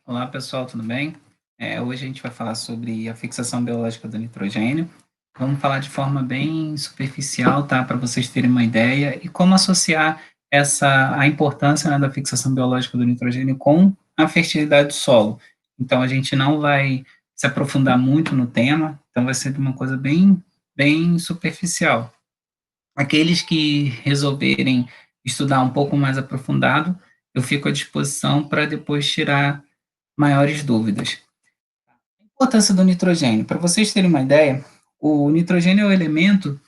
Olá, pessoal, tudo bem? Hoje a gente vai falar sobre a fixação biológica do nitrogênio. Vamos falar de forma bem superficial, tá? Para vocês terem uma ideia e como associar a importância, né, da fixação biológica do nitrogênio com a fertilidade do solo. Então, a gente não vai se aprofundar muito no tema, então vai ser de uma coisa bem superficial. Aqueles que resolverem estudar um pouco mais aprofundado, eu fico à disposição para depois tirar maiores dúvidas. A importância do nitrogênio. Para vocês terem uma ideia, o nitrogênio é o elemento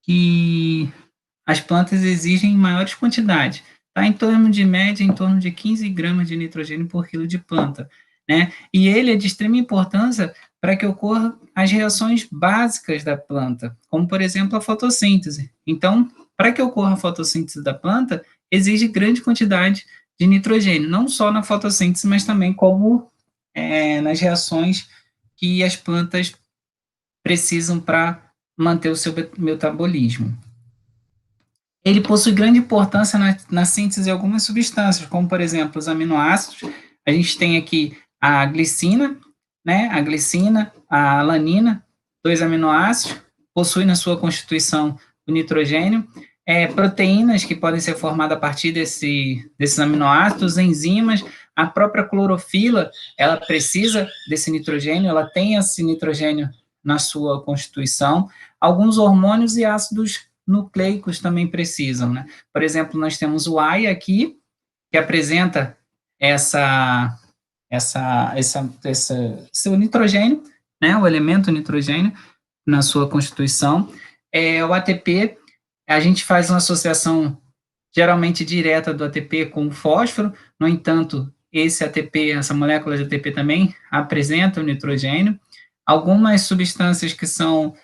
que as plantas exigem em maiores quantidades. Está em torno de média, em torno de 15 gramas de nitrogênio por quilo de planta. Né? E ele é de extrema importância para que ocorram as reações básicas da planta, como, por exemplo, a fotossíntese. Então, para que ocorra a fotossíntese da planta, exige grande quantidade de nitrogênio, não só na fotossíntese, mas também como nas reações que as plantas precisam para manter o seu metabolismo. Ele possui grande importância na síntese de algumas substâncias, como, por exemplo, os aminoácidos. A gente tem aqui a glicina, né, a alanina, dois aminoácidos, possui na sua constituição o nitrogênio, proteínas que podem ser formadas a partir desses aminoácidos, enzimas, a própria clorofila, ela precisa desse nitrogênio, ela tem esse nitrogênio na sua constituição, alguns hormônios e ácidos nucleicos também precisam, né? Por exemplo, nós temos o AI aqui, que apresenta esse nitrogênio, né, o elemento nitrogênio na sua constituição. O ATP, a gente faz uma associação geralmente direta do ATP com o fósforo, no entanto, esse ATP, essa molécula de ATP também apresenta o nitrogênio. Algumas substâncias que são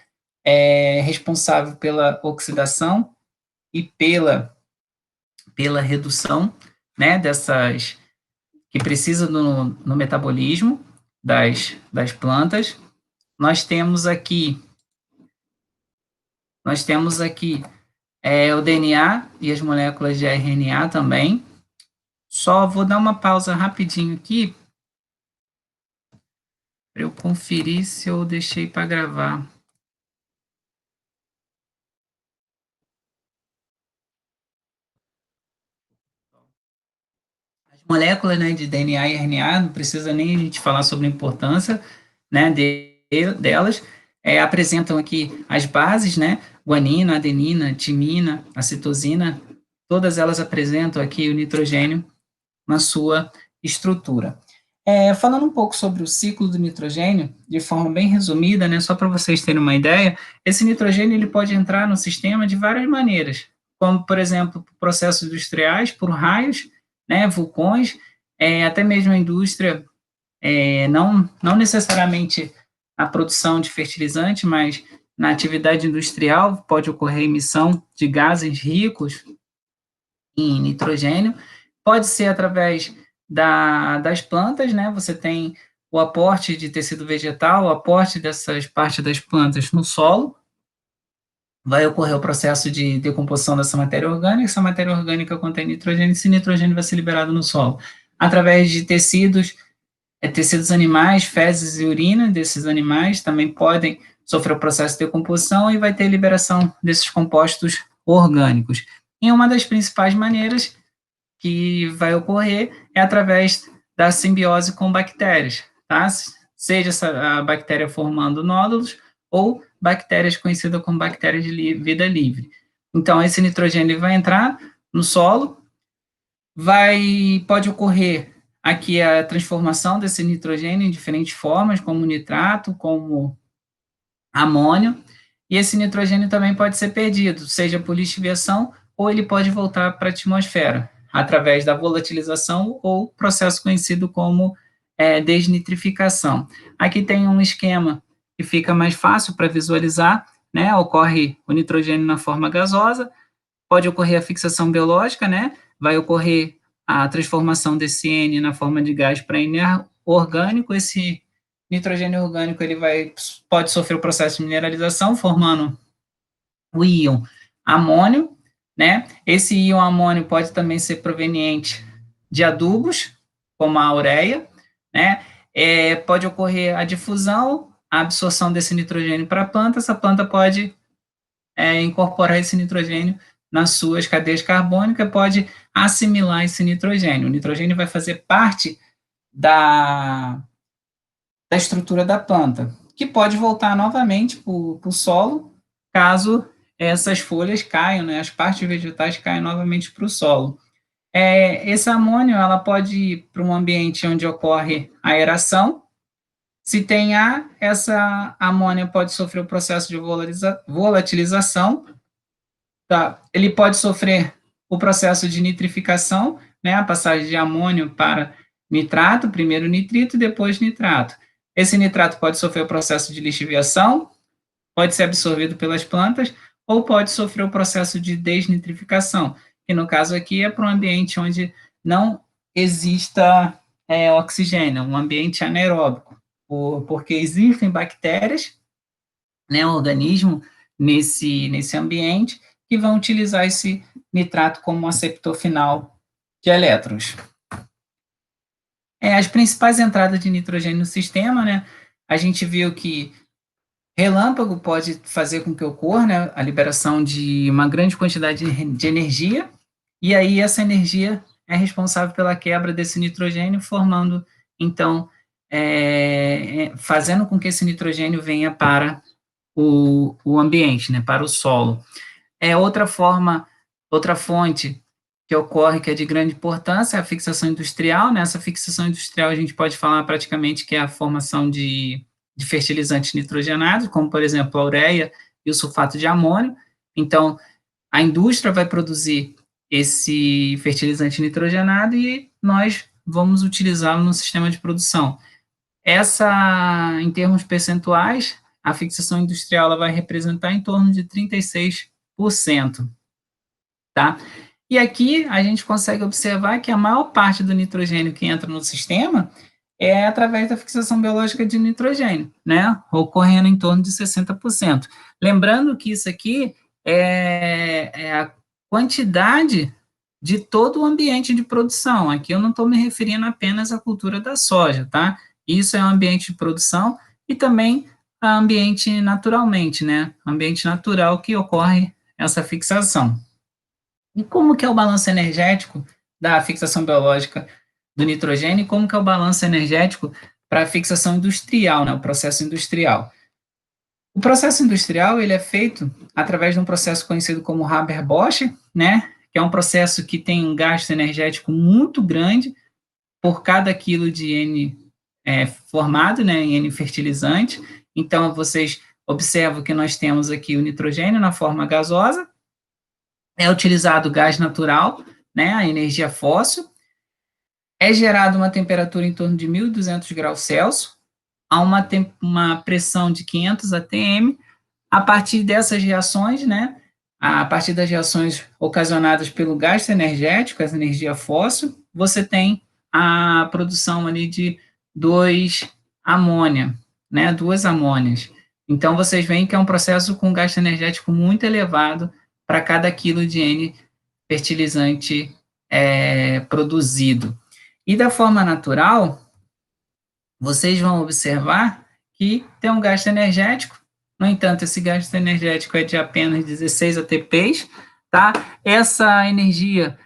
responsáveis pela oxidação e pela redução, né, dessas que precisam no metabolismo das plantas. Nós temos aqui o DNA e as moléculas de RNA também. Só vou dar uma pausa rapidinho aqui para eu conferir se eu deixei para gravar. As moléculas, né, de DNA e RNA, não precisa nem a gente falar sobre a importância, né, delas. Apresentam aqui as bases, né, guanina, adenina, timina, a citosina, todas elas apresentam aqui o nitrogênio na sua estrutura. Falando um pouco sobre o ciclo do nitrogênio, de forma bem resumida, né, só para vocês terem uma ideia, esse nitrogênio ele pode entrar no sistema de várias maneiras, como, por exemplo, processos industriais, por raios, né, vulcões, até mesmo a indústria, não necessariamente a produção de fertilizante, mas na atividade industrial pode ocorrer emissão de gases ricos em nitrogênio, pode ser através das plantas, né? Você tem o aporte de tecido vegetal, o aporte dessas partes das plantas no solo, vai ocorrer o processo de decomposição dessa matéria orgânica, essa matéria orgânica contém nitrogênio, esse nitrogênio vai ser liberado no solo. Através de tecidos animais, fezes e urina desses animais também podem sofrer o processo de decomposição e vai ter liberação desses compostos orgânicos. E uma das principais maneiras que vai ocorrer é através da simbiose com bactérias, tá? Seja a bactéria formando nódulos ou bactérias conhecidas como bactérias de vida livre. Então, esse nitrogênio vai entrar no solo, pode ocorrer aqui a transformação desse nitrogênio em diferentes formas, como nitrato, como amônio, e esse nitrogênio também pode ser perdido, seja por lixiviação ou ele pode voltar para a atmosfera, através da volatilização ou processo conhecido como desnitrificação. Aqui tem um esquema que fica mais fácil para visualizar, né? Ocorre o nitrogênio na forma gasosa, pode ocorrer a fixação biológica, né? Vai ocorrer a transformação desse N na forma de gás para N orgânico, esse nitrogênio orgânico ele pode sofrer o processo de mineralização, formando o íon amônio, né? Esse íon amônio pode também ser proveniente de adubos, como a ureia, né? Pode ocorrer a difusão, a absorção desse nitrogênio para a planta, essa planta pode incorporar esse nitrogênio nas suas cadeias carbônicas, pode assimilar esse nitrogênio. O nitrogênio vai fazer parte da estrutura da planta, que pode voltar novamente para o solo, caso essas folhas caiam, né, as partes vegetais caem novamente para o solo. Esse amônio ela pode ir para um ambiente onde ocorre aeração. Se tem ar, essa amônia pode sofrer o processo de volatilização, tá? Ele pode sofrer o processo de nitrificação, né, a passagem de amônio para nitrato, primeiro nitrito e depois nitrato. Esse nitrato pode sofrer o processo de lixiviação, pode ser absorvido pelas plantas, ou pode sofrer o processo de desnitrificação, que no caso aqui é para um ambiente onde não exista oxigênio, um ambiente anaeróbico, porque existem bactérias, né, organismo nesse ambiente, que vão utilizar esse nitrato como aceptor final de elétrons. As principais entradas de nitrogênio no sistema, né, a gente viu que relâmpago pode fazer com que ocorra, né, a liberação de uma grande quantidade de energia, e aí essa energia é responsável pela quebra desse nitrogênio, formando, então, fazendo com que esse nitrogênio venha para o ambiente, né, para o solo. Outra fonte que ocorre, que é de grande importância, é a fixação industrial, né? Essa fixação industrial a gente pode falar praticamente que é a formação de fertilizantes nitrogenados, como, por exemplo, a ureia e o sulfato de amônio. Então, a indústria vai produzir esse fertilizante nitrogenado e nós vamos utilizá-lo no sistema de produção. Em termos percentuais, a fixação industrial ela vai representar em torno de 36%, tá? E aqui a gente consegue observar que a maior parte do nitrogênio que entra no sistema é através da fixação biológica de nitrogênio, né? Ocorrendo em torno de 60%. Lembrando que isso aqui é a quantidade de todo o ambiente de produção. Aqui eu não estou me referindo apenas à cultura da soja, tá? Isso é um ambiente de produção e também ambiente naturalmente, né? Ambiente natural que ocorre essa fixação. E como que é o balanço energético da fixação biológica do nitrogênio e como que é o balanço energético para a fixação industrial, né, o processo industrial? O processo industrial ele é feito através de um processo conhecido como Haber-Bosch, né, que é um processo que tem um gasto energético muito grande por cada quilo de N formado, né, em N fertilizante. Então, vocês observam que nós temos aqui o nitrogênio na forma gasosa, é utilizado gás natural, né, a energia fóssil, é gerada uma temperatura em torno de 1.200 graus Celsius, a uma pressão de 500 atm, a partir dessas reações, né, a partir das reações ocasionadas pelo gasto energético, essa energia fóssil, você tem a produção ali de 2 amônia, né, 2 amônias. Então, vocês veem que é um processo com gasto energético muito elevado para cada quilo de N fertilizante produzido. E da forma natural, vocês vão observar que tem um gasto energético, no entanto, esse gasto energético é de apenas 16 ATPs, tá? Essa energia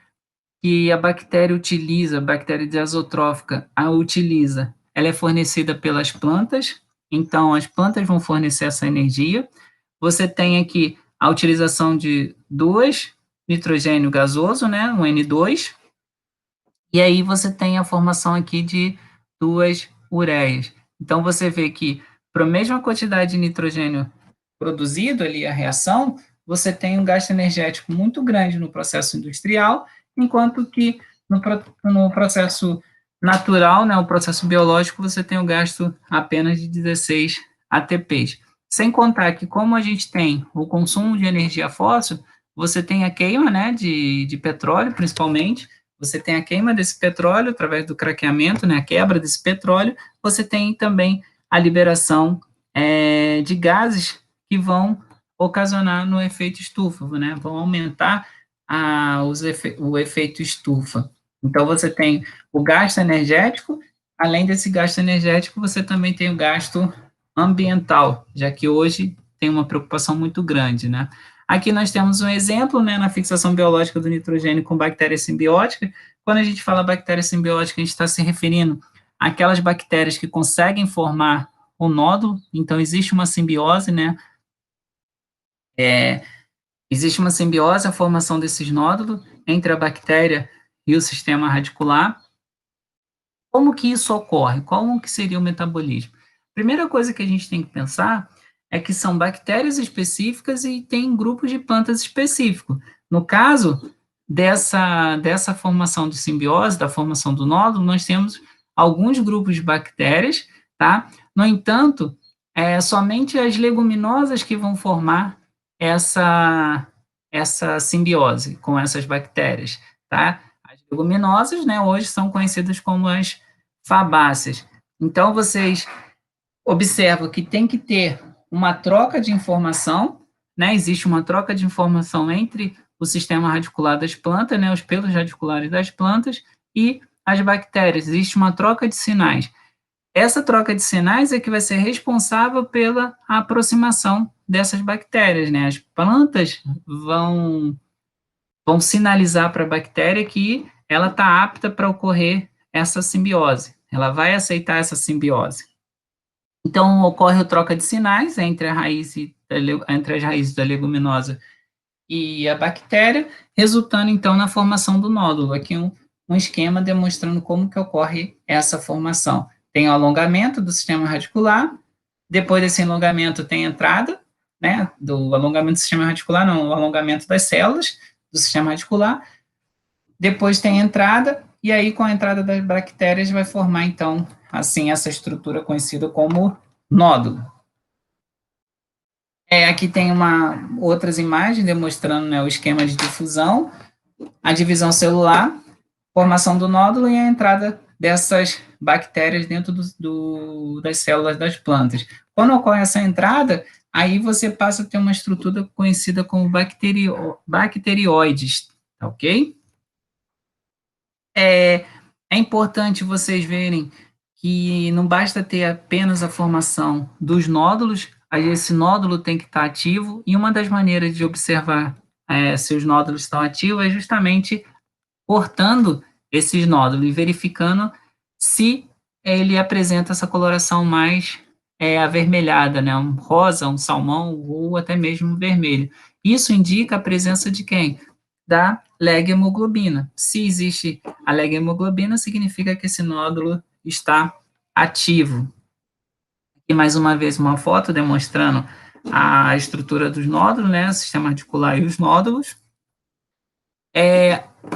que a bactéria utiliza, a bactéria desazotrófica a utiliza, ela é fornecida pelas plantas, então as plantas vão fornecer essa energia. Você tem aqui a utilização de 2 nitrogênio gasoso, né, um N2, e aí você tem a formação aqui de 2 ureias. Então, você vê que, para a mesma quantidade de nitrogênio produzido ali, a reação, você tem um gasto energético muito grande no processo industrial, enquanto que no processo natural, né, o processo biológico, você tem um gasto apenas de 16 ATPs. Sem contar que, como a gente tem o consumo de energia fóssil, você tem a queima, né, de petróleo, principalmente, você tem a queima desse petróleo através do craqueamento, né, a quebra desse petróleo, você tem também a liberação de gases que vão ocasionar no efeito estufa, né, vão aumentar o efeito estufa. Então, você tem o gasto energético, além desse gasto energético, você também tem o gasto ambiental, já que hoje tem uma preocupação muito grande, né? Aqui nós temos um exemplo, né, na fixação biológica do nitrogênio com bactérias simbióticas. Quando a gente fala bactéria simbiótica, a gente está se referindo àquelas bactérias que conseguem formar o nódulo, então existe uma simbiose, né? Existe uma simbiose, a formação desses nódulos entre a bactéria e o sistema radicular. Como que isso ocorre? Como que seria o metabolismo? Primeira coisa que a gente tem que pensar é que são bactérias específicas e tem grupos de plantas específicos. No caso dessa formação de simbiose, da formação do nódulo, nós temos alguns grupos de bactérias, tá? No entanto, somente as leguminosas que vão formar essa simbiose com essas bactérias, tá? As leguminosas, né, hoje são conhecidas como as fabáceas. Então, vocês observam que tem que ter uma troca de informação, né? Existe uma troca de informação entre o sistema radicular das plantas, né, os pelos radiculares das plantas, e as bactérias. Existe uma troca de sinais. Essa troca de sinais é que vai ser responsável pela aproximação dessas bactérias, né? As plantas vão sinalizar para a bactéria que ela está apta para ocorrer essa simbiose. Ela vai aceitar essa simbiose. Então, ocorre a troca de sinais entre entre as raízes da leguminosa e a bactéria, resultando, então, na formação do nódulo. Aqui um esquema demonstrando como que ocorre essa formação. Tem o alongamento do sistema radicular, depois desse alongamento tem a entrada, né, do alongamento do sistema radicular, não, o alongamento das células do sistema radicular, depois tem a entrada, e aí com a entrada das bactérias vai formar, então, assim, essa estrutura conhecida como nódulo. Aqui tem outras imagens demonstrando, né, o esquema de difusão, a divisão celular, formação do nódulo e a entrada dessas bactérias dentro das células das plantas. Quando ocorre essa entrada, aí você passa a ter uma estrutura conhecida como bacterióides, tá ok? É importante vocês verem que não basta ter apenas a formação dos nódulos, aí esse nódulo tem que estar ativo, e uma das maneiras de observar se os nódulos estão ativos é justamente cortando esses nódulos e verificando se ele apresenta essa coloração mais avermelhada, né? Um rosa, um salmão ou até mesmo um vermelho. Isso indica a presença de quem? Da leg-hemoglobina. Se existe a leg-hemoglobina, significa que esse nódulo está ativo. Aqui mais uma vez uma foto demonstrando a estrutura dos nódulos, né? O sistema radicular e os nódulos.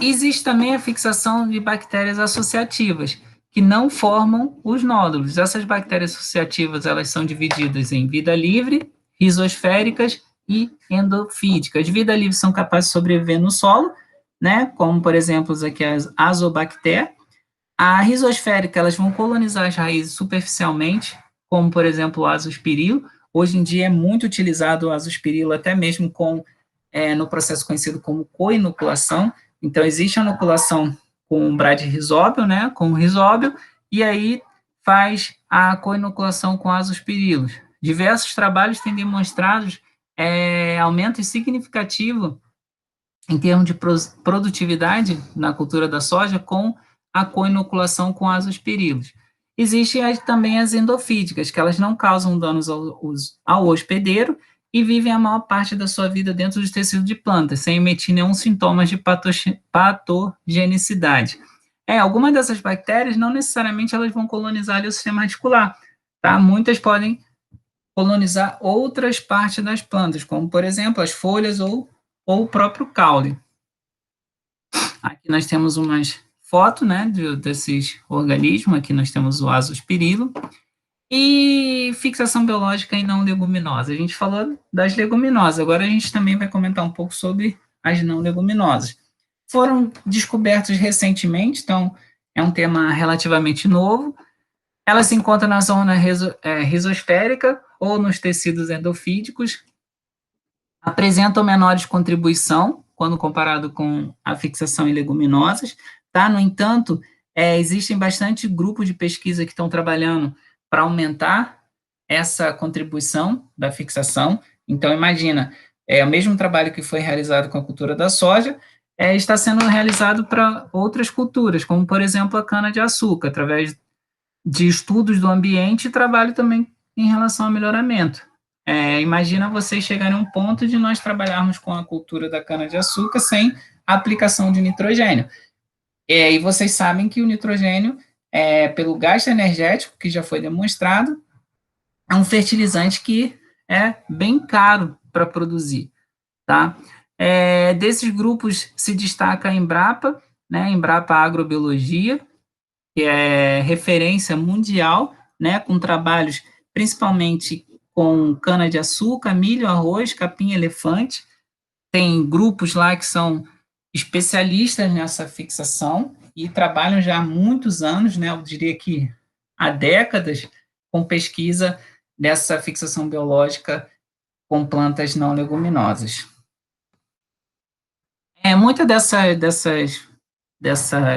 Existe também a fixação de bactérias associativas, que não formam os nódulos. Essas bactérias associativas, elas são divididas em vida livre, rizosféricas e endofídicas. Vida livre são capazes de sobreviver no solo, né, como, por exemplo, aqui as azobacter. A rizosférica, elas vão colonizar as raízes superficialmente, como, por exemplo, o azospirilo. Hoje em dia é muito utilizado o azospirilo, até mesmo no processo conhecido como coinoculação. Então, existe a inoculação com bradyrhizóbio, né, com o rizóbio, e aí faz a coinoculação com azospirilos. Diversos trabalhos têm demonstrado aumento significativo em termos de produtividade na cultura da soja com a coinoculação com azospirilos. Existem também as endofídicas, que elas não causam danos ao hospedeiro e vivem a maior parte da sua vida dentro dos tecidos de plantas, sem emitir nenhum sintoma de patogenicidade. Algumas dessas bactérias, não necessariamente elas vão colonizar ali o sistema radicular, tá? Muitas podem colonizar outras partes das plantas, como, por exemplo, as folhas ou o próprio caule. Aqui nós temos umas fotos, né, desses organismos. Aqui nós temos o azospirilo. E fixação biológica em não leguminosa. A gente falou das leguminosas, agora a gente também vai comentar um pouco sobre as não leguminosas. Foram descobertas recentemente, então é um tema relativamente novo. Ela se encontra na zona rizosférica ou nos tecidos endofídicos, apresentam menores contribuição quando comparado com a fixação em leguminosas, tá? No entanto, existem bastante grupos de pesquisa que estão trabalhando para aumentar essa contribuição da fixação. Então, imagina, o mesmo trabalho que foi realizado com a cultura da soja, está sendo realizado para outras culturas, como, por exemplo, a cana-de-açúcar, através de estudos do ambiente e trabalho também em relação ao melhoramento. Imagina vocês chegarem a um ponto de nós trabalharmos com a cultura da cana-de-açúcar sem aplicação de nitrogênio. E vocês sabem que o nitrogênio, pelo gasto energético, que já foi demonstrado, é um fertilizante que é bem caro para produzir, tá? Desses grupos se destaca a Embrapa, né, Embrapa Agrobiologia, que é referência mundial, né, com trabalhos principalmente com cana-de-açúcar, milho, arroz, capim-elefante. Tem grupos lá que são especialistas nessa fixação e trabalham já há muitos anos, né, eu diria que há décadas, com pesquisa dessa fixação biológica com plantas não leguminosas. Muitas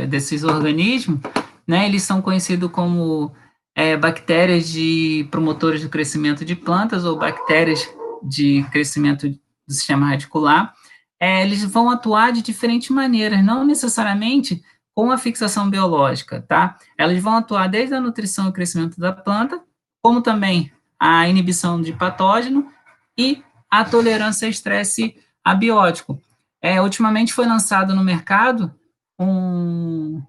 desses organismos, né, eles são conhecidos como bactérias de promotores do crescimento de plantas ou bactérias de crescimento do sistema radicular. Eles vão atuar de diferentes maneiras, não necessariamente com a fixação biológica, tá? Elas vão atuar desde a nutrição e crescimento da planta, como também a inibição de patógeno e a tolerância a estresse abiótico. Ultimamente foi lançado no mercado um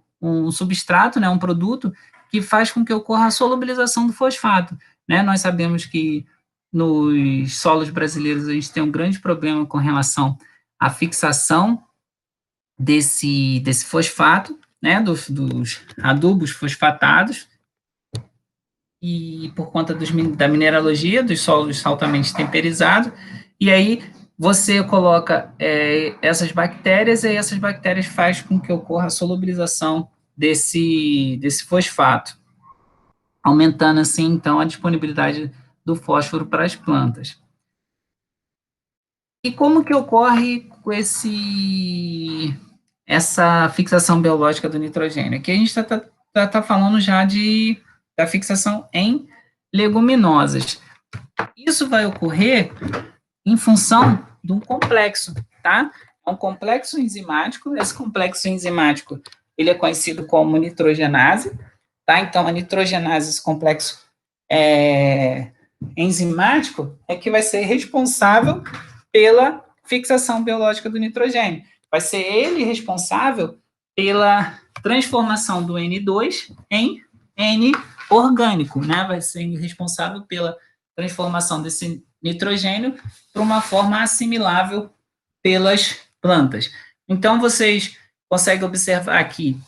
substrato, né, um produto que faz com que ocorra a solubilização do fosfato, né? Nós sabemos que nos solos brasileiros a gente tem um grande problema com relação à fixação desse fosfato, né, dos adubos fosfatados, e por conta da mineralogia, dos solos altamente temperizados, e aí você coloca essas bactérias, e essas bactérias fazem com que ocorra a solubilização desse fosfato, aumentando assim, então, a disponibilidade do fósforo para as plantas. E como que ocorre com essa fixação biológica do nitrogênio? Aqui a gente está falando já da fixação em leguminosas. Isso vai ocorrer em função de um complexo, tá? É um complexo enzimático. Esse complexo enzimático, ele é conhecido como nitrogenase, tá? Então, a nitrogenase, esse complexo enzimático, é que vai ser responsável pela fixação biológica do nitrogênio. Vai ser ele responsável pela transformação do N2 em N orgânico, né? Vai ser responsável pela transformação desse nitrogênio para uma forma assimilável pelas plantas. Então, vocês conseguem observar aqui,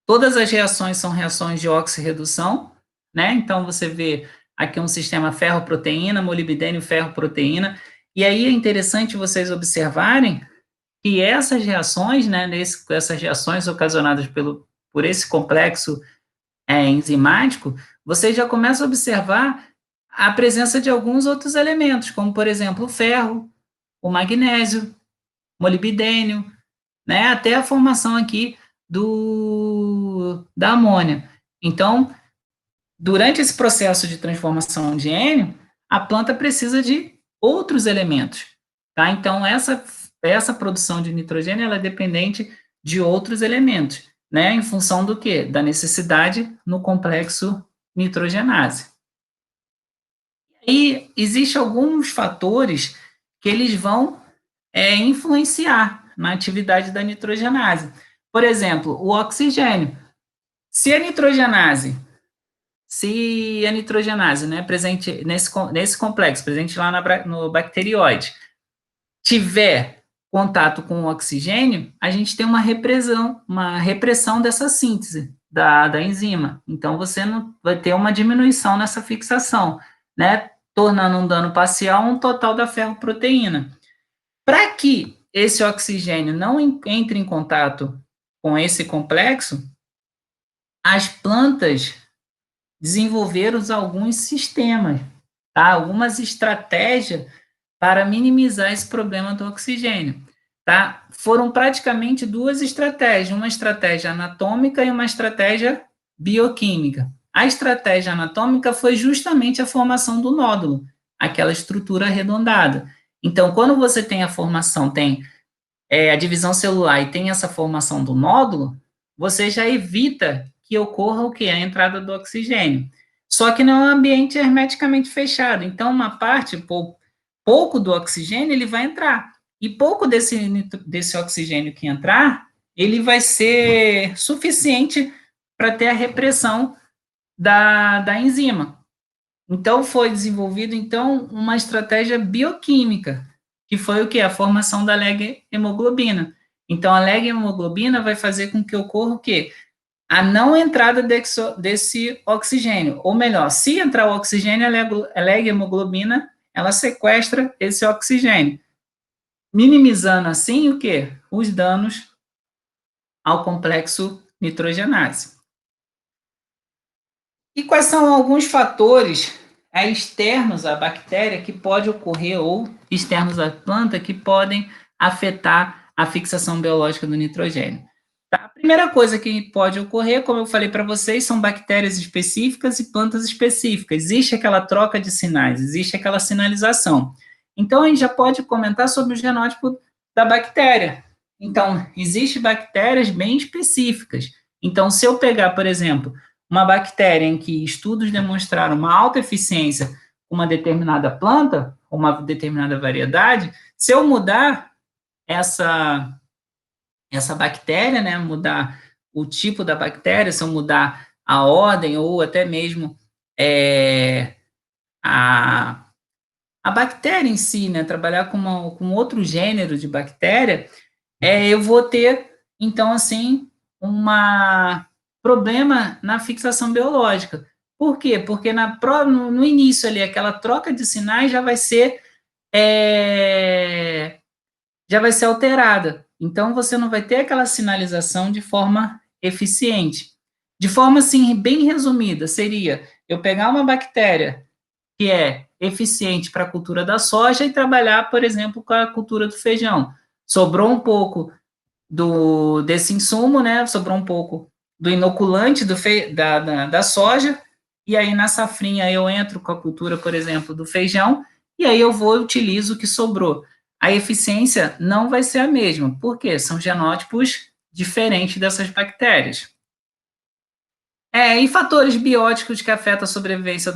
todas as reações são reações de oxirredução, né? Então, você vê aqui um sistema ferro-proteína, molibdênio, ferro-proteína, e aí é interessante vocês observarem que essas reações, né, essas reações ocasionadas por esse complexo enzimático, você já começa a observar a presença de alguns outros elementos, como, por exemplo, o ferro, o magnésio, molibdênio, né, até a formação aqui da amônia. Então, durante esse processo de transformação de N, a planta precisa de outros elementos, tá? Então, essa produção de nitrogênio, ela é dependente de outros elementos, né? Em função do quê? Da necessidade no complexo nitrogenase. E existem alguns fatores que eles vão influenciar na atividade da nitrogenase. Por exemplo, o oxigênio. Se a nitrogenase, né, presente nesse complexo, presente lá no bacterióide, tiver contato com o oxigênio, a gente tem uma repressão dessa síntese da enzima. Então, você não vai ter uma diminuição nessa fixação, né, tornando um dano parcial um total da ferroproteína. Para que esse oxigênio não entre em contato com esse complexo, as plantas desenvolveram alguns sistemas, tá? Algumas estratégias para minimizar esse problema do oxigênio. tá? Foram praticamente duas estratégias, uma estratégia anatômica e uma estratégia bioquímica. A estratégia anatômica foi justamente a formação do nódulo, aquela estrutura arredondada. Então, quando você tem a formação, tem a divisão celular e tem essa formação do nódulo, você já evita que ocorra o que? A entrada do oxigênio. Só que não é um ambiente hermeticamente fechado. Então, uma parte, pouco do oxigênio, ele vai entrar. E pouco desse oxigênio que entrar, ele vai ser suficiente para ter a repressão da enzima. Então, foi desenvolvido, então, uma estratégia bioquímica, que foi o que? A formação da leg-hemoglobina. Então, a leg-hemoglobina vai fazer com que ocorra o quê? A não entrada desse oxigênio. Ou melhor, se entrar o oxigênio, a leg-hemoglobina, ela sequestra esse oxigênio, minimizando assim o quê? Os danos ao complexo nitrogenase. E quais são alguns fatores externos à bactéria que pode ocorrer ou externos à planta que podem afetar a fixação biológica do nitrogênio? Tá? A primeira coisa que pode ocorrer, como eu falei para vocês, são bactérias específicas e plantas específicas. Existe aquela troca de sinais, existe aquela sinalização. Então, a gente já pode comentar sobre o genótipo da bactéria. Então, existem bactérias bem específicas. Então, se eu pegar, por exemplo, uma bactéria em que estudos demonstraram uma alta eficiência com uma determinada planta, uma determinada variedade, se eu mudar essa bactéria, né, mudar o tipo da bactéria, se eu mudar a ordem ou até mesmo a, a bactéria em si, né, trabalhar com outro gênero de bactéria, eu vou ter, então, assim, um problema na fixação biológica. Por quê? Porque no início ali, aquela troca de sinais já vai ser alterada. Então, você não vai ter aquela sinalização de forma eficiente. De forma, assim, bem resumida, seria eu pegar uma bactéria que é eficiente para a cultura da soja e trabalhar, por exemplo, com a cultura do feijão. Sobrou um pouco desse insumo, né? Sobrou um pouco do inoculante da soja, e aí na safrinha eu entro com a cultura, por exemplo, do feijão, e aí eu vou e utilizo o que sobrou. A eficiência não vai ser a mesma, porque são genótipos diferentes dessas bactérias. E fatores bióticos que afetam a sobrevivência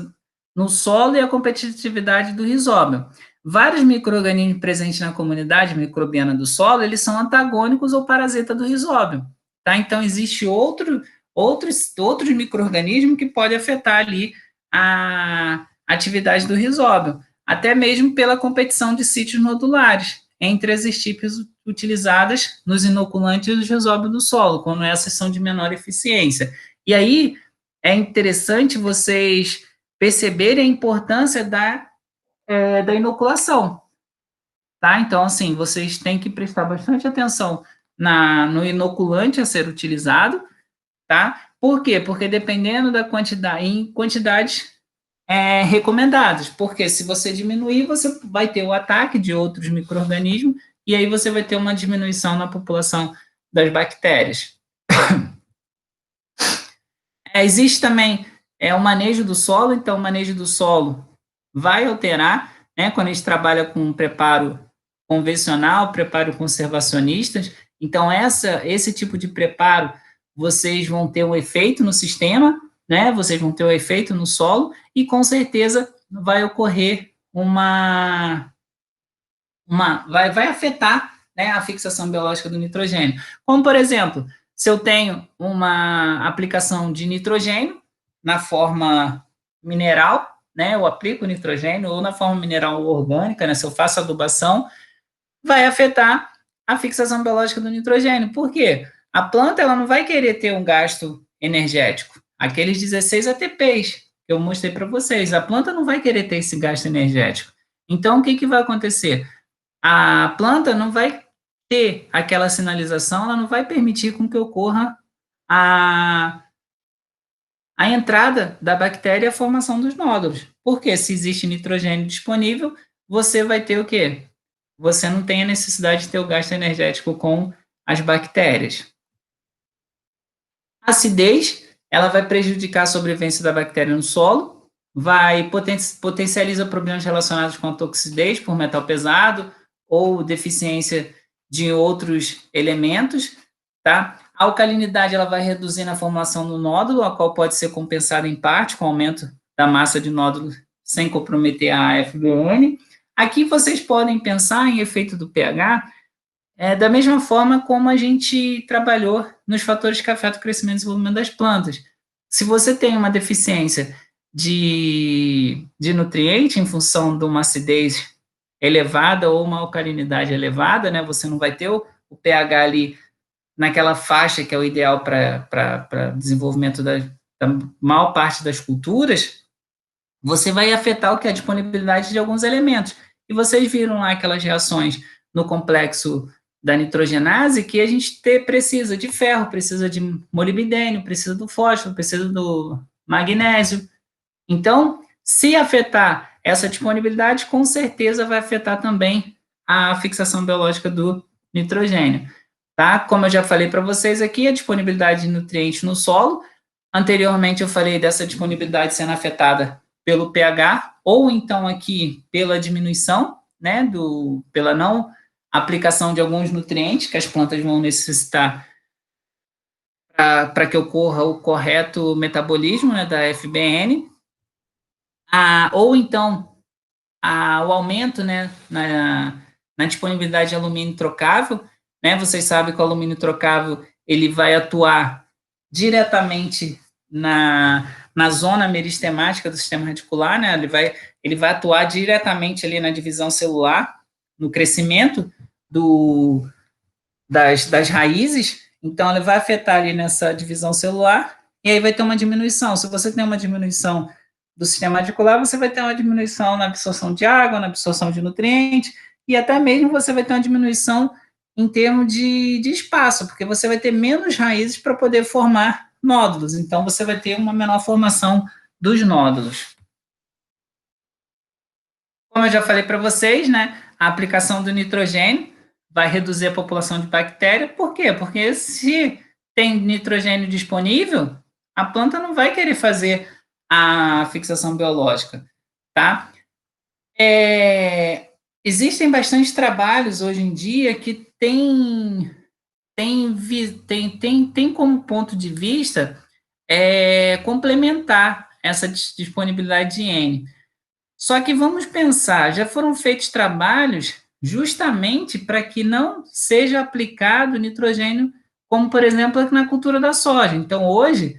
no solo e a competitividade do rizóbio. Vários micro-organismos presentes na comunidade microbiana do solo, eles são antagônicos ou parasita do rizóbio. Tá? Então, existe outros micro-organismos que podem afetar ali a atividade do rizóbio, até mesmo pela competição de sítios nodulares entre as estípios utilizadas nos inoculantes dos rizóbios do solo, quando essas são de menor eficiência. E aí, é interessante vocês perceberem a importância da inoculação, tá? Então, assim, vocês têm que prestar bastante atenção no inoculante a ser utilizado, tá? Por quê? Porque dependendo da quantidade, em quantidades recomendadas, porque se você diminuir, você vai ter o ataque de outros micro-organismos, e aí você vai ter uma diminuição na população das bactérias. Existe também o manejo do solo, então o manejo do solo vai alterar, né, quando a gente trabalha com um preparo convencional, preparo conservacionistas, então esse tipo de preparo, vocês vão ter um efeito no sistema, né, vocês vão ter um efeito no solo, e com certeza vai ocorrer vai afetar, né, a fixação biológica do nitrogênio. Como, por exemplo, se eu tenho uma aplicação de nitrogênio na forma mineral, né, eu aplico nitrogênio, ou na forma mineral orgânica, né, se eu faço adubação, vai afetar a fixação biológica do nitrogênio. Por quê? A planta ela não vai querer ter um gasto energético. Aqueles 16 ATPs que eu mostrei para vocês, a planta não vai querer ter esse gasto energético. Então, o que vai acontecer? A planta não vai ter aquela sinalização, ela não vai permitir com que ocorra a entrada da bactéria e a formação dos nódulos. Porque se existe nitrogênio disponível, você vai ter o quê? você não tem a necessidade de ter o gasto energético com as bactérias. A acidez, ela vai prejudicar a sobrevivência da bactéria no solo, vai potencializa problemas relacionados com a toxidez por metal pesado ou deficiência de outros elementos, tá? A alcalinidade, ela vai reduzir a formação do nódulo, a qual pode ser compensada em parte com o aumento da massa de nódulo sem comprometer a FBN. Aqui vocês podem pensar em efeito do pH, da mesma forma como a gente trabalhou nos fatores que afetam o crescimento e desenvolvimento das plantas. Se você tem uma deficiência de nutriente em função de uma acidez elevada ou uma alcalinidade elevada, né, você não vai ter o pH ali naquela faixa que é o ideal para desenvolvimento da maior parte das culturas, você vai afetar o que é a disponibilidade de alguns elementos. E vocês viram lá aquelas reações no complexo da nitrogenase que a gente precisa de ferro, precisa de molibdênio, precisa do fósforo, precisa do magnésio. Então, se afetar essa disponibilidade, com certeza vai afetar também a fixação biológica do nitrogênio. Tá? Como eu já falei para vocês aqui, a disponibilidade de nutrientes no solo. Anteriormente eu falei dessa disponibilidade sendo afetada pelo pH, ou então aqui pela diminuição, né, pela não aplicação de alguns nutrientes que as plantas vão necessitar para que ocorra o correto metabolismo, né, da FBN, ou então o aumento, né, na disponibilidade de alumínio trocável, né, vocês sabem que o alumínio trocável ele vai atuar diretamente na zona meristemática do sistema radicular, né, ele vai atuar diretamente ali na divisão celular, no crescimento das raízes, então ele vai afetar ali nessa divisão celular, e aí vai ter uma diminuição. Se você tem uma diminuição do sistema radicular, você vai ter uma diminuição na absorção de água, na absorção de nutrientes, e até mesmo você vai ter uma diminuição em termos de espaço, porque você vai ter menos raízes para poder formar nódulos, então você vai ter uma menor formação dos nódulos. Como eu já falei para vocês, né, a aplicação do nitrogênio vai reduzir a população de bactérias. Por quê? Porque se tem nitrogênio disponível, a planta não vai querer fazer a fixação biológica, tá? Existem bastante trabalhos hoje em dia que tem como ponto de vista complementar essa disponibilidade de N. Só que vamos pensar, já foram feitos trabalhos justamente para que não seja aplicado nitrogênio, como, por exemplo, na cultura da soja. Então, hoje,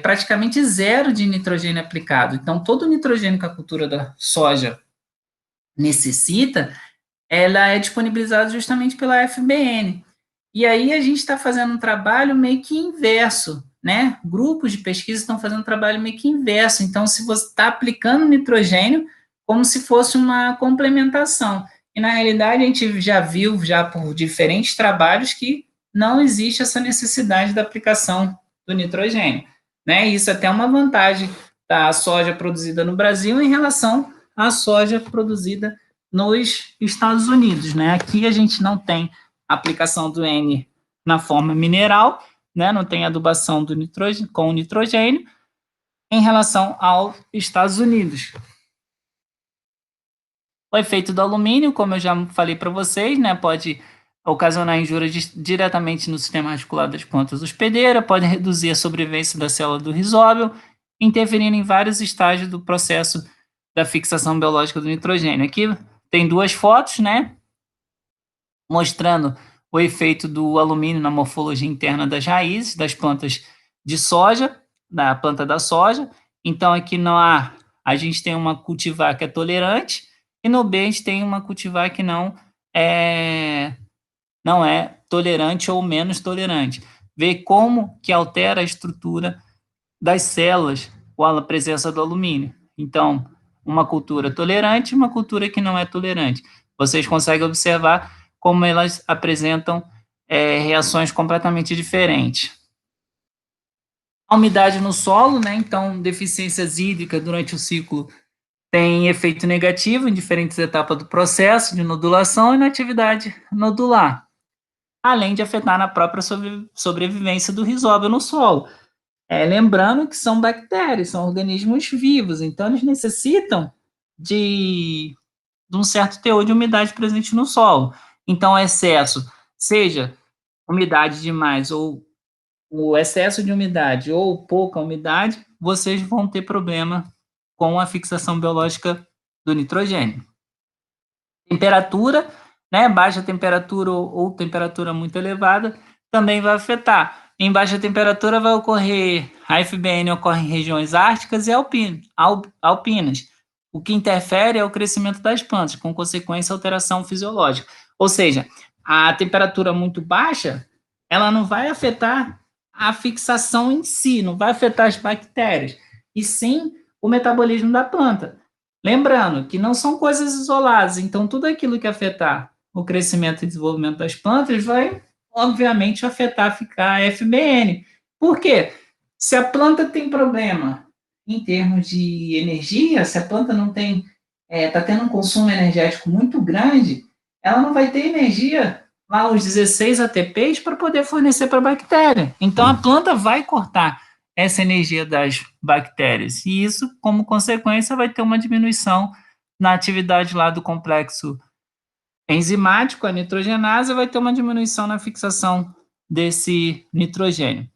praticamente zero de nitrogênio aplicado. Então, todo o nitrogênio que a cultura da soja necessita, ela é disponibilizada justamente pela FBN. E aí a gente está fazendo um trabalho meio que inverso, né? Grupos de pesquisa estão fazendo um trabalho meio que inverso. Então, se você está aplicando nitrogênio como se fosse uma complementação. E, na realidade, a gente já viu, já por diferentes trabalhos, que não existe essa necessidade da aplicação do nitrogênio. Né? E isso é até uma vantagem da soja produzida no Brasil em relação à soja produzida nos Estados Unidos. Né? Aqui a gente não tem aplicação do N na forma mineral, né, não tem adubação do nitrogênio, com o nitrogênio, em relação aos Estados Unidos. O efeito do alumínio, como eu já falei para vocês, né, pode ocasionar injúrias diretamente no sistema radicular das plantas hospedeiras, pode reduzir a sobrevivência da célula do rizóbio, interferindo em vários estágios do processo da fixação biológica do nitrogênio. Aqui tem duas fotos, né, mostrando o efeito do alumínio na morfologia interna das raízes das plantas de soja, da planta da soja. Então, aqui no A, a gente tem uma cultivar que é tolerante, e no B, a gente tem uma cultivar que não é tolerante ou menos tolerante. Ver como que altera a estrutura das células com a presença do alumínio. Então, uma cultura tolerante e uma cultura que não é tolerante. Vocês conseguem observar como elas apresentam reações completamente diferentes. A umidade no solo, né? Então, deficiências hídricas durante o ciclo tem efeito negativo em diferentes etapas do processo de nodulação e na atividade nodular, além de afetar na própria sobrevivência do rizóbio no solo. Lembrando que são bactérias, são organismos vivos, então eles necessitam de um certo teor de umidade presente no solo. Então, o excesso, seja umidade demais ou o excesso de umidade ou pouca umidade, vocês vão ter problema com a fixação biológica do nitrogênio. Temperatura, né, baixa temperatura ou temperatura muito elevada, também vai afetar. Em baixa temperatura vai ocorrer, a FBN ocorre em regiões árticas e alpinas. O que interfere é o crescimento das plantas, com consequência alteração fisiológica. Ou seja, a temperatura muito baixa, ela não vai afetar a fixação em si, não vai afetar as bactérias, e sim o metabolismo da planta. Lembrando que não são coisas isoladas, então tudo aquilo que afetar o crescimento e desenvolvimento das plantas vai, obviamente, afetar ficar a FBN. Por quê? Se a planta tem problema em termos de energia, se a planta não tem, está tendo um consumo energético muito grande, ela não vai ter energia lá os 16 ATPs para poder fornecer para a bactéria. Então a planta vai cortar essa energia das bactérias. E isso, como consequência, vai ter uma diminuição na atividade lá do complexo enzimático, a nitrogenase, vai ter uma diminuição na fixação desse nitrogênio.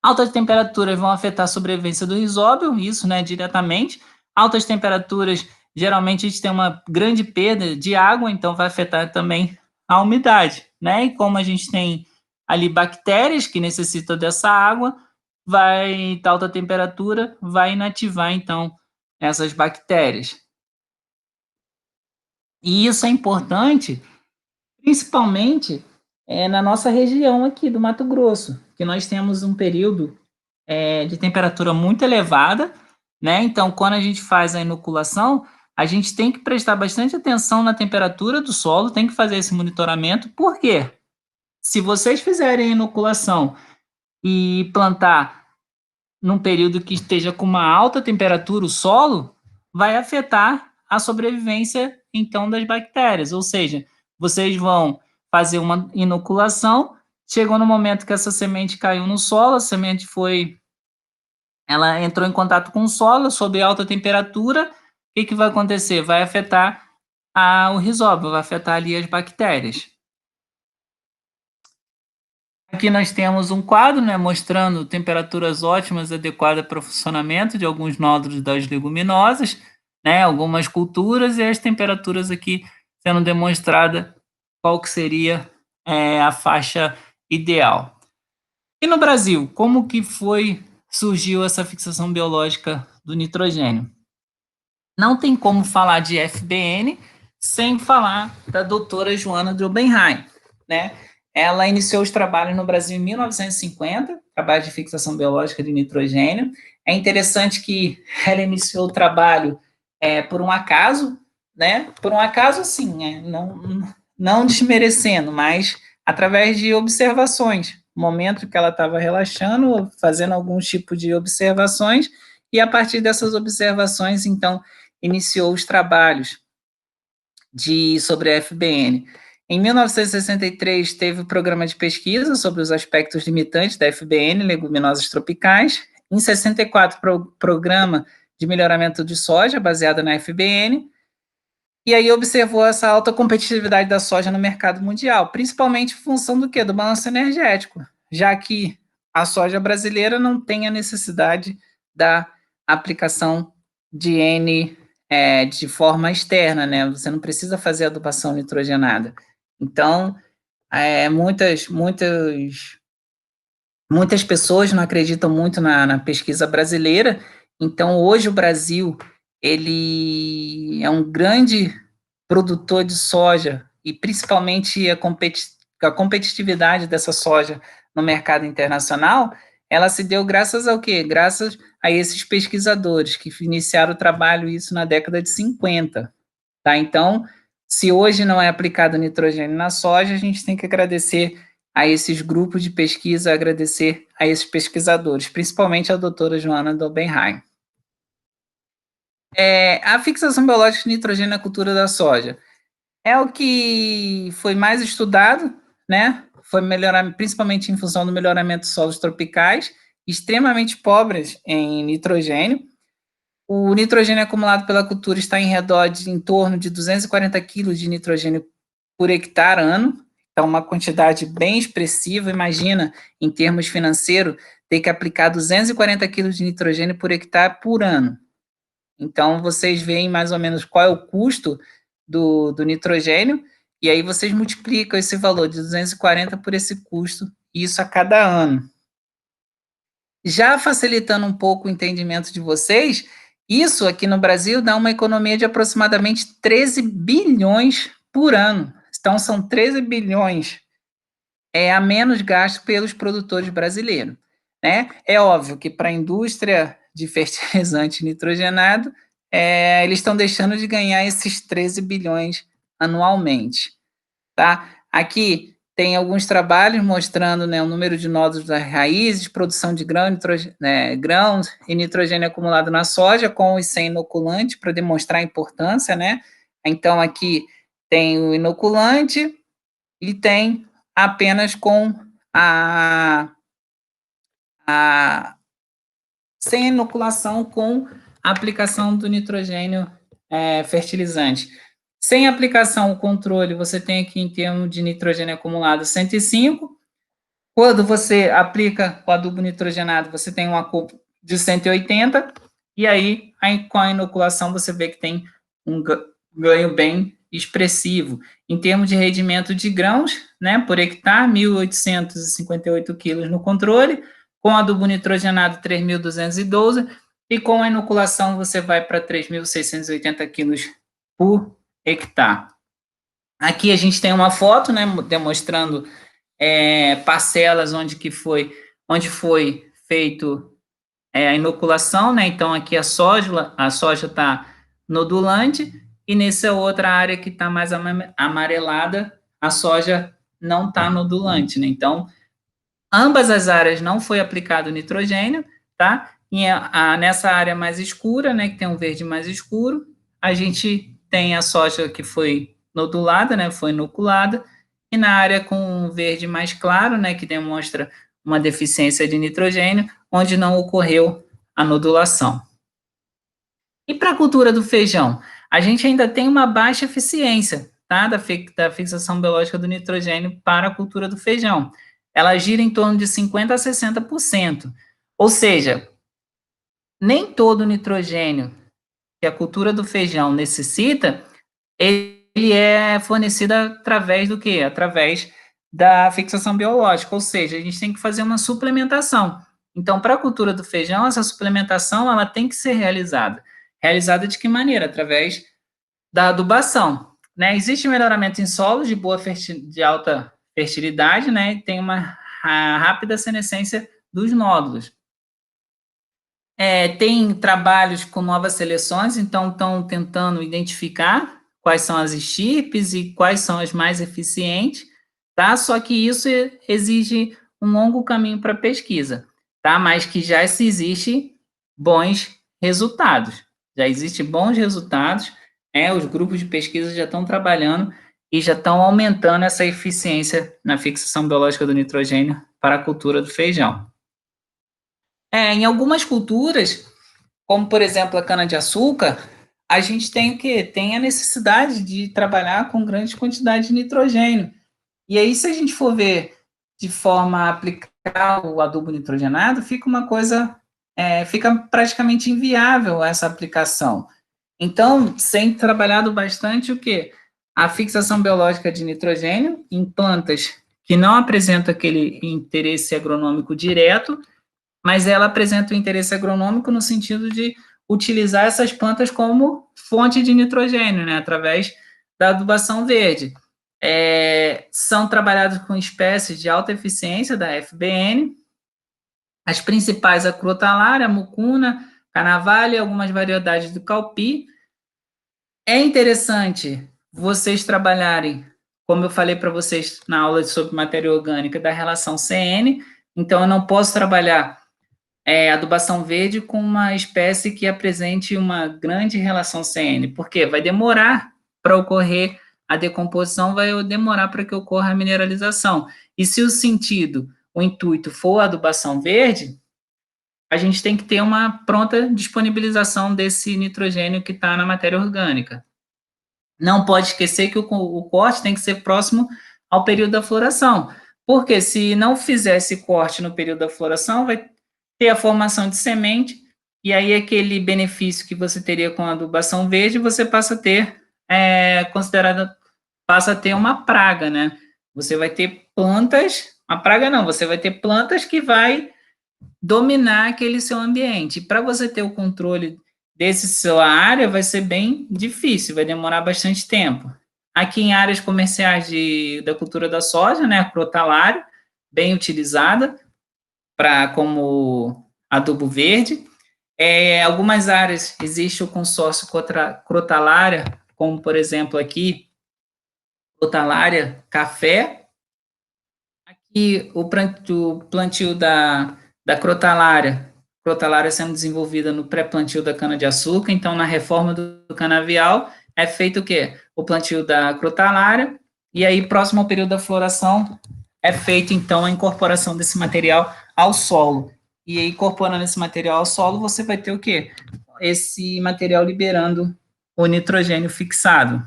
Altas temperaturas vão afetar a sobrevivência do rizóbio, isso, né, diretamente. Altas temperaturas, geralmente a gente tem uma grande perda de água, então vai afetar também a umidade, né? E como a gente tem ali bactérias que necessitam dessa água, vai alta temperatura vai inativar então essas bactérias. E isso é importante, principalmente na nossa região aqui do Mato Grosso, que nós temos um período de temperatura muito elevada, né? Então, quando a gente faz a inoculação, a gente tem que prestar bastante atenção na temperatura do solo, tem que fazer esse monitoramento. Por quê? Se vocês fizerem a inoculação e plantar num período que esteja com uma alta temperatura o solo, vai afetar a sobrevivência, então, das bactérias. Ou seja, vocês vão fazer uma inoculação, chegou no momento que essa semente caiu no solo, a semente ela entrou em contato com o solo sob alta temperatura, o que vai acontecer? Vai afetar o rizóbio, vai afetar ali as bactérias. Aqui nós temos um quadro, né, mostrando temperaturas ótimas adequadas para o funcionamento de alguns nódulos das leguminosas, né, algumas culturas, e as temperaturas aqui sendo demonstrada qual que seria a faixa ideal. E no Brasil, como que surgiu essa fixação biológica do nitrogênio? Não tem como falar de FBN sem falar da doutora Joana de Oppenheim, né? Ela iniciou os trabalhos no Brasil em 1950, trabalho de fixação biológica de nitrogênio. É interessante que ela iniciou o trabalho por um acaso, né? Por um acaso, assim, não desmerecendo, mas através de observações. No momento que ela estava relaxando, fazendo algum tipo de observações, e a partir dessas observações, então, iniciou os trabalhos sobre a FBN. Em 1963, teve o programa de pesquisa sobre os aspectos limitantes da FBN, leguminosas tropicais. Em 64, programa de melhoramento de soja, baseado na FBN. E aí observou essa alta competitividade da soja no mercado mundial, principalmente em função do quê? Do balanço energético, já que a soja brasileira não tem a necessidade da aplicação de N de forma externa, né? Você não precisa fazer adubação nitrogenada. Então, muitas pessoas não acreditam muito na pesquisa brasileira. Então, hoje o Brasil ele é um grande produtor de soja e principalmente a competitividade dessa soja no mercado internacional, ela se deu graças ao quê? Graças a esses pesquisadores que iniciaram o trabalho isso na década de 50, tá? Então, se hoje não é aplicado nitrogênio na soja, a gente tem que agradecer a esses grupos de pesquisa, agradecer a esses pesquisadores, principalmente a doutora Joana Dolbenheim. A fixação biológica de nitrogênio na cultura da soja é o que foi mais estudado, né? Foi melhorar, principalmente em função do melhoramento dos solos tropicais, extremamente pobres em nitrogênio. O nitrogênio acumulado pela cultura está em redor de em torno de 240 quilos de nitrogênio por hectare ano. Então, uma quantidade bem expressiva. Imagina, em termos financeiros, ter que aplicar 240 quilos de nitrogênio por hectare por ano. Então, vocês veem mais ou menos qual é o custo do nitrogênio, e aí vocês multiplicam esse valor de 240 por esse custo, isso a cada ano. Já facilitando um pouco o entendimento de vocês, isso aqui no Brasil dá uma economia de aproximadamente 13 bilhões por ano. Então, são 13 bilhões a menos gasto pelos produtores brasileiros. Né? É óbvio que para a indústria de fertilizante nitrogenado, eles estão deixando de ganhar esses 13 bilhões anualmente. Tá? Aqui tem alguns trabalhos mostrando, né, o número de nódulos das raízes, produção de grãos e nitrogênio acumulado na soja com e sem inoculante, para demonstrar a importância. Né? Então, aqui tem o inoculante e tem apenas com a sem inoculação com a aplicação do nitrogênio fertilizante. Sem aplicação, o controle, você tem aqui em termos de nitrogênio acumulado 105. Quando você aplica o adubo nitrogenado, você tem um acúmulo de 180. E aí, com a inoculação, você vê que tem um ganho bem expressivo. Em termos de rendimento de grãos, né, por hectare, 1.858 quilos no controle, com adubo nitrogenado 3.212, e com a inoculação você vai para 3.680 quilos por hectare. Aqui a gente tem uma foto, né, demonstrando parcelas onde foi feito a inoculação, né? Então aqui a soja está nodulante, e nessa outra área que está mais amarelada, a soja não está nodulante, né? Então, ambas as áreas não foi aplicado nitrogênio, tá? E nessa área mais escura, né, que tem um verde mais escuro, a gente tem a soja que foi nodulada, né, foi inoculada, e na área com um verde mais claro, né, que demonstra uma deficiência de nitrogênio, onde não ocorreu a nodulação. E para a cultura do feijão? A gente ainda tem uma baixa eficiência, tá, da fixação biológica do nitrogênio para a cultura do feijão. Ela gira em torno de 50% a 60%. Ou seja, nem todo o nitrogênio que a cultura do feijão necessita, ele é fornecido através do quê? Através da fixação biológica, ou seja, a gente tem que fazer uma suplementação. Então, para a cultura do feijão, essa suplementação ela tem que ser realizada. Realizada de que maneira? Através da adubação. Né? Existe melhoramento em solos de alta fertilidade, né? E tem uma rápida senescência dos nódulos. Tem trabalhos com novas seleções, então estão tentando identificar quais são as estirpes e quais são as mais eficientes, tá? Só que isso exige um longo caminho para pesquisa, tá? Mas que já se existe bons resultados. Já existem bons resultados, os grupos de pesquisa já estão trabalhando e já estão aumentando essa eficiência na fixação biológica do nitrogênio para a cultura do feijão. Em algumas culturas, como por exemplo a cana-de-açúcar, a gente tem o quê? Tem a necessidade de trabalhar com grande quantidade de nitrogênio. E aí, se a gente for ver de forma a aplicar o adubo nitrogenado, fica uma coisa, fica praticamente inviável essa aplicação. Então, tem trabalhado bastante o quê? A fixação biológica de nitrogênio em plantas que não apresentam aquele interesse agronômico direto, mas ela apresenta o interesse agronômico no sentido de utilizar essas plantas como fonte de nitrogênio, né, através da adubação verde. São trabalhados com espécies de alta eficiência da FBN, as principais, a crotalária, a mucuna, carnavalho e algumas variedades do calpi. É interessante vocês trabalharem, como eu falei para vocês na aula sobre matéria orgânica, da relação CN, então eu não posso trabalhar adubação verde com uma espécie que apresente uma grande relação CN, porque vai demorar para ocorrer a decomposição, vai demorar para que ocorra a mineralização. E se o intuito for a adubação verde, a gente tem que ter uma pronta disponibilização desse nitrogênio que está na matéria orgânica. Não pode esquecer que o corte tem que ser próximo ao período da floração, porque se não fizer esse corte no período da floração, vai ter a formação de semente, e aí aquele benefício que você teria com a adubação verde, você passa a ter, passa a ter uma praga, né? Você vai ter plantas, uma praga não, você vai ter plantas que vai dominar aquele seu ambiente. Para você ter o controle desse sua área, vai ser bem difícil, vai demorar bastante tempo. Aqui em áreas comerciais da cultura da soja, né, a crotalária, bem utilizada como adubo verde. Algumas áreas existe o consórcio crotalária, como por exemplo aqui, crotalária café. Aqui o plantio da crotalária sendo desenvolvida no pré-plantio da cana-de-açúcar, então na reforma do canavial é feito o quê? O plantio da crotalária, e aí próximo ao período da floração é feito então a incorporação desse material ao solo. E aí, incorporando esse material ao solo, você vai ter o quê? Esse material liberando o nitrogênio fixado.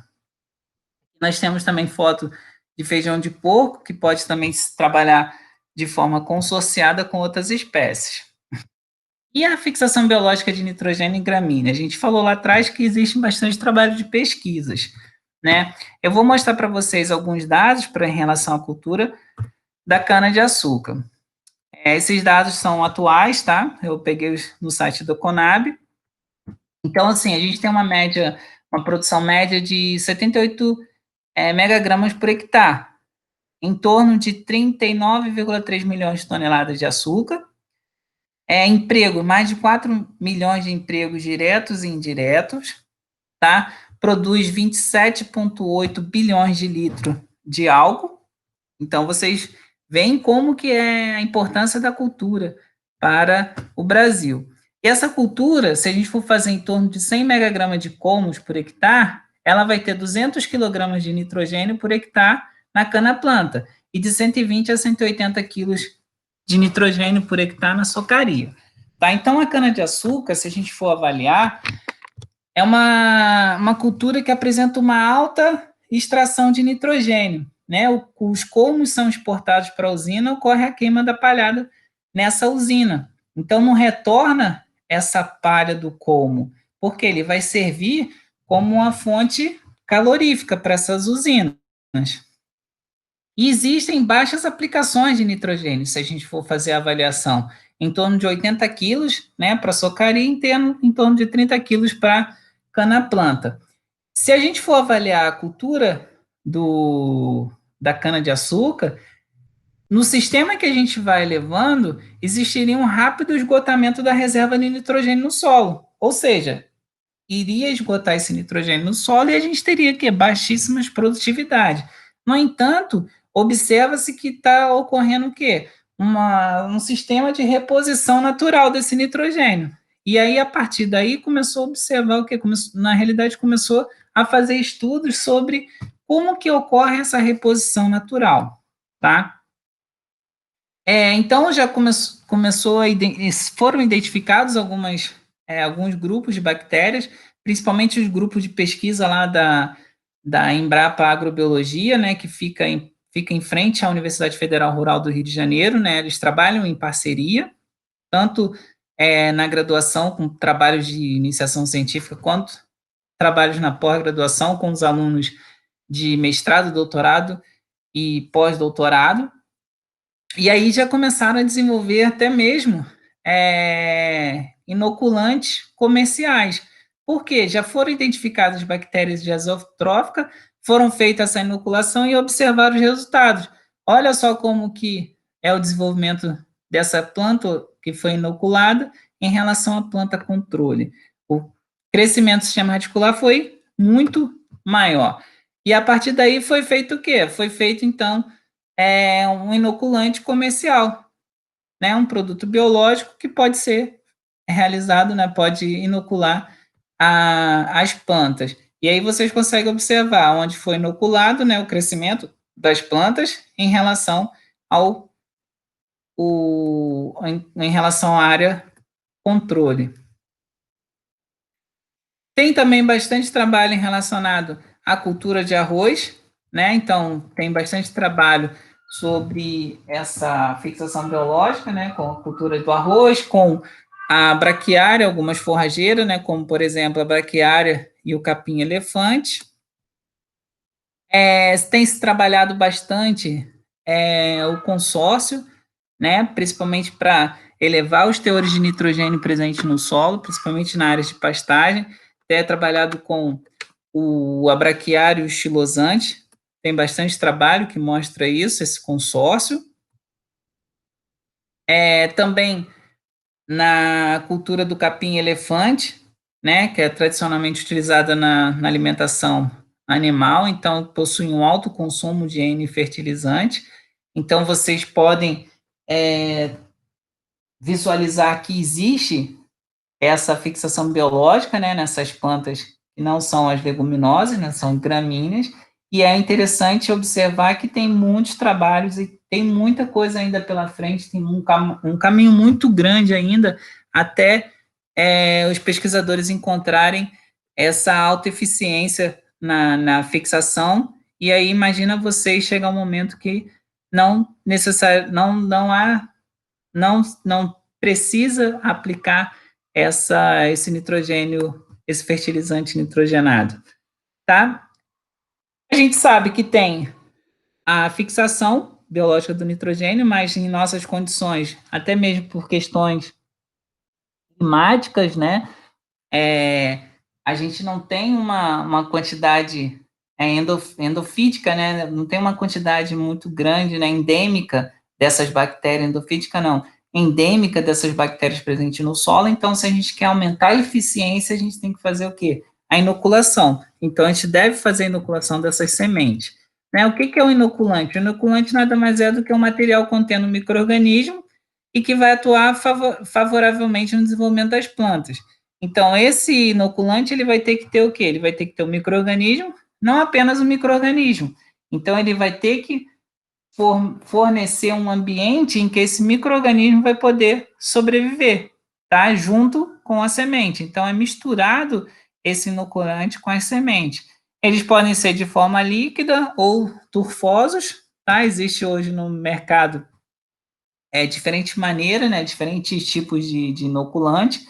Nós temos também foto de feijão de porco, que pode também se trabalhar de forma consorciada com outras espécies. E a fixação biológica de nitrogênio em gramínea? A gente falou lá atrás que existe bastante trabalho de pesquisas, né? Eu vou mostrar para vocês alguns dados em relação à cultura da cana-de-açúcar. Esses dados são atuais, tá? Eu peguei no site do Conab. Então, assim, a gente tem uma produção média de 78 megagramas por hectare, em torno de 39,3 milhões de toneladas de açúcar. Emprego, mais de 4 milhões de empregos diretos e indiretos, tá? Produz 27,8 bilhões de litros de álcool. Então, vocês veem como que é a importância da cultura para o Brasil. E essa cultura, se a gente for fazer em torno de 100 megagramas de colmos por hectare, ela vai ter 200 quilogramas de nitrogênio por hectare na cana-planta e de 120 a 180 quilos de nitrogênio por hectare na socaria. Tá? Então, a cana-de-açúcar, se a gente for avaliar, é uma cultura que apresenta uma alta extração de nitrogênio. Né? Os colmos são exportados para a usina, ocorre a queima da palhada nessa usina. Então, não retorna essa palha do colmo, porque ele vai servir como uma fonte calorífica para essas usinas. E existem baixas aplicações de nitrogênio, se a gente for fazer a avaliação, em torno de 80 quilos, né, para socaria, em torno de 30 quilos para cana-planta. Se a gente for avaliar a cultura da cana-de-açúcar, no sistema que a gente vai levando, existiria um rápido esgotamento da reserva de nitrogênio no solo, ou seja, iria esgotar esse nitrogênio no solo e a gente teria que baixíssimas produtividades. No entanto, observa-se que está ocorrendo o quê? Um sistema de reposição natural desse nitrogênio. E aí, a partir daí, começou a observar o que? Na realidade, começou a fazer estudos sobre como que ocorre essa reposição natural, tá? Então, já foram identificados alguns grupos de bactérias, principalmente os grupos de pesquisa lá da Embrapa Agrobiologia, né, que fica em frente à Universidade Federal Rural do Rio de Janeiro, né, eles trabalham em parceria, tanto na graduação, com trabalhos de iniciação científica, quanto trabalhos na pós-graduação com os alunos de mestrado, doutorado e pós-doutorado. E aí já começaram a desenvolver até mesmo inoculantes comerciais. Por quê? Já foram identificadas bactérias de azotrófica, foram feitas essa inoculação e observaram os resultados. Olha só como que é o desenvolvimento dessa planta que foi inoculada em relação à planta controle. O crescimento do sistema radicular foi muito maior. E a partir daí foi feito o quê? Foi feito, então, um inoculante comercial. né, um produto biológico que pode ser realizado, né, pode inocular as plantas. E aí vocês conseguem observar onde foi inoculado, né, o crescimento das plantas em relação em relação à área controle. Tem também bastante trabalho relacionado à cultura de arroz, né? Então, tem bastante trabalho sobre essa fixação biológica, né? Com a cultura do arroz, com a braquiária, algumas forrageiras, né? Como, por exemplo, a braquiária e o capim-elefante. Tem se trabalhado bastante o consórcio, né? Principalmente para elevar os teores de nitrogênio presentes no solo, principalmente na área de pastagem. Tem trabalhado com o abraquiário e o xilosante, tem bastante trabalho que mostra isso, esse consórcio. Também na cultura do capim-elefante, né, que é tradicionalmente utilizada na alimentação animal, então possui um alto consumo de N fertilizante. Então vocês podem visualizar que existe essa fixação biológica, né, nessas plantas que não são as leguminosas, né, são gramíneas, e é interessante observar que tem muitos trabalhos e tem muita coisa ainda pela frente, tem um caminho muito grande ainda até os pesquisadores encontrarem essa alta eficiência na fixação, e aí imagina você chegar um momento que não precisa aplicar esse nitrogênio, esse fertilizante nitrogenado, tá? A gente sabe que tem a fixação biológica do nitrogênio, mas em nossas condições, até mesmo por questões climáticas, né, a gente não tem uma quantidade endofítica, né, não tem uma quantidade muito grande, né, endêmica dessas bactérias, endofítica não, endêmica dessas bactérias presentes no solo, então se a gente quer aumentar a eficiência, a gente tem que fazer o quê? A inoculação. Então a gente deve fazer a inoculação dessas sementes. Né? O que é o inoculante? O inoculante nada mais é do que um material contendo micro-organismo e que vai atuar favoravelmente no desenvolvimento das plantas. Então, esse inoculante ele vai ter que ter o quê? Ele vai ter que ter um micro-organismo, não apenas um micro-organismo. Então, ele vai ter que fornecer um ambiente em que esse micro-organismo vai poder sobreviver, tá? Junto com a semente. Então, é misturado esse inoculante com as sementes. Eles podem ser de forma líquida ou turfosos, tá? Existe hoje no mercado diferentes maneiras, né? Diferentes tipos de inoculante.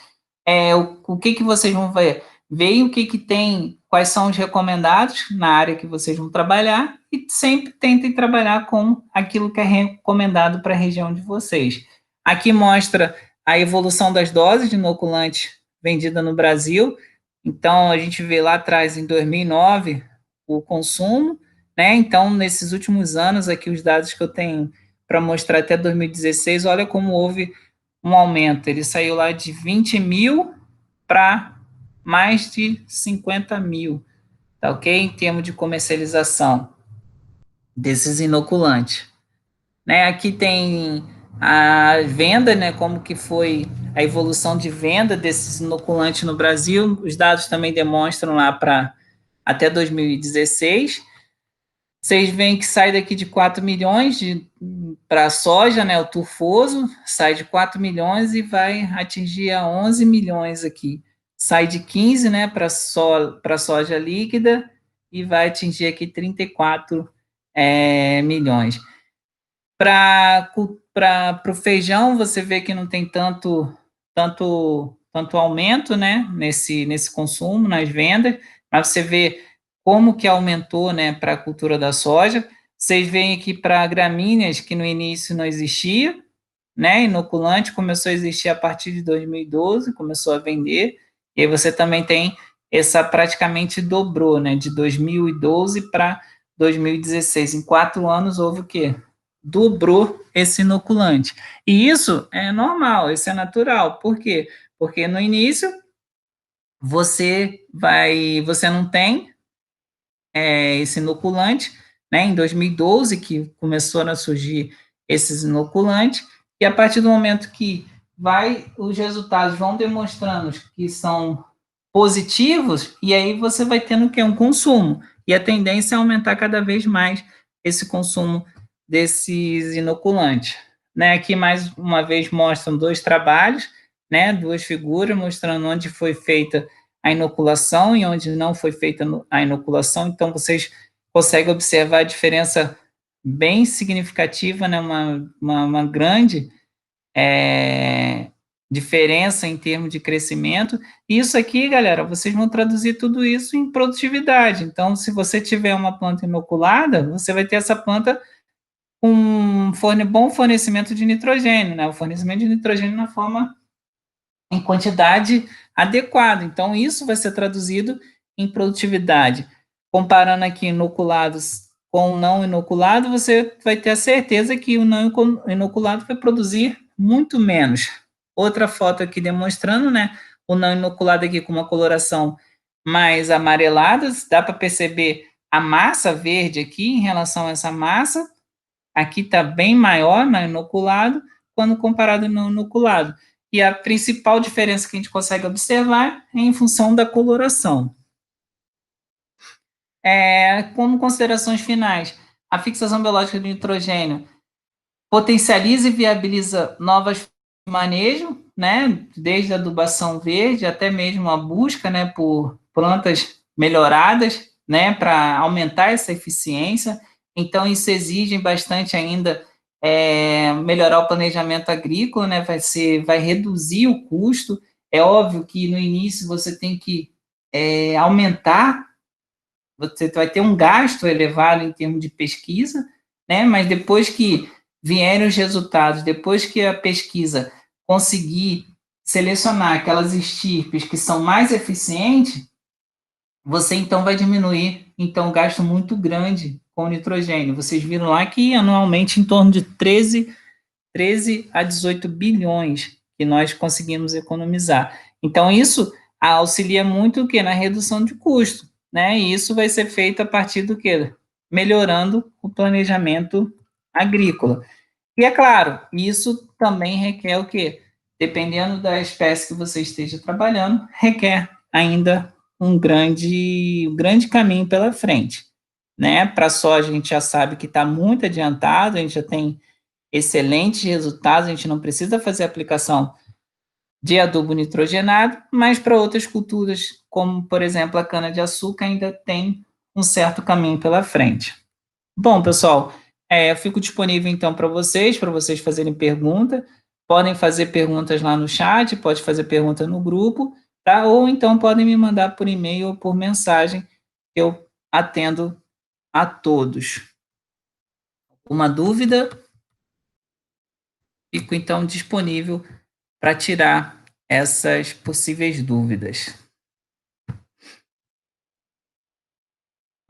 O que vocês vão ver? Ver o que tem, quais são os recomendados na área que vocês vão trabalhar e sempre tentem trabalhar com aquilo que é recomendado para a região de vocês. Aqui mostra a evolução das doses de inoculante vendida no Brasil. Então, a gente vê lá atrás, em 2009, o consumo, né? Então, nesses últimos anos, aqui os dados que eu tenho para mostrar até 2016, olha como houve um aumento. Ele saiu lá de 20 mil para mais de 50 mil, tá ok? Em termos de comercialização desses inoculantes. Né, aqui tem a venda, né, como que foi a evolução de venda desses inoculantes no Brasil. Os dados também demonstram lá para até 2016. Vocês veem que sai daqui de 4 milhões para a soja, né, o turfoso, sai de 4 milhões e vai atingir a 11 milhões aqui. Sai de 15, né, para a soja líquida e vai atingir aqui 34 milhões. Para o feijão, você vê que não tem tanto aumento, né, nesse consumo, nas vendas, mas você vê como que aumentou, né, para a cultura da soja. Vocês veem aqui para gramíneas, que no início não existia, né, inoculante começou a existir a partir de 2012, começou a vender, e aí você também tem essa praticamente dobrou, né, de 2012 para 2016. Em 4 anos houve o quê? Dobrou esse inoculante. E isso é normal, isso é natural. Por quê? Porque no início você não tem esse inoculante, né? Em 2012 que começaram a surgir esses inoculantes, E a partir do momento que os resultados vão demonstrando que são positivos, e aí você vai tendo o quê? Um consumo. E a tendência é aumentar cada vez mais esse consumo desses inoculantes. Né? Aqui, mais uma vez, mostram dois trabalhos, né? Duas figuras, mostrando onde foi feita a inoculação e onde não foi feita a inoculação. Então, vocês conseguem observar a diferença bem significativa, né? Uma grande diferença em termos de crescimento. E isso aqui, galera, vocês vão traduzir tudo isso em produtividade. Então, se você tiver uma planta inoculada, você vai ter essa planta com um bom fornecimento de nitrogênio, né? O fornecimento de nitrogênio na forma, em quantidade adequada. Então, isso vai ser traduzido em produtividade. Comparando aqui inoculados com o não inoculado, você vai ter a certeza que o não inoculado vai produzir muito menos. Outra foto aqui demonstrando, né, o não inoculado aqui com uma coloração mais amarelada, dá para perceber a massa verde aqui em relação a essa massa, aqui está bem maior no inoculado, quando comparado no inoculado. E a principal diferença que a gente consegue observar é em função da coloração. Como considerações finais, a fixação biológica do nitrogênio potencializa e viabiliza novas formas de manejo, né, desde a adubação verde até mesmo a busca, né, por plantas melhoradas, né, para aumentar essa eficiência. Então, isso exige bastante ainda melhorar o planejamento agrícola, né, vai reduzir o custo. É óbvio que no início você tem que aumentar, você vai ter um gasto elevado em termos de pesquisa, né, mas depois que vierem os resultados, depois que a pesquisa conseguir selecionar aquelas estirpes que são mais eficientes, você então vai diminuir então um gasto muito grande com o nitrogênio. Vocês viram lá que anualmente em torno de 13 a 18 bilhões que nós conseguimos economizar. Então isso auxilia muito o que na redução de custo, né? E isso vai ser feito a partir do que melhorando o planejamento agrícola. E é claro, isso também requer o quê? Dependendo da espécie que você esteja trabalhando, requer ainda um grande caminho pela frente. Né? Para a soja, a gente já sabe que está muito adiantado, a gente já tem excelentes resultados, a gente não precisa fazer aplicação de adubo nitrogenado, mas para outras culturas, como, por exemplo, a cana-de-açúcar, ainda tem um certo caminho pela frente. Bom, pessoal, eu fico disponível então para vocês fazerem pergunta. Podem fazer perguntas lá no chat, pode fazer pergunta no grupo, tá? Ou então podem me mandar por e-mail ou por mensagem, que eu atendo a todos. Uma dúvida? Fico então disponível para tirar essas possíveis dúvidas.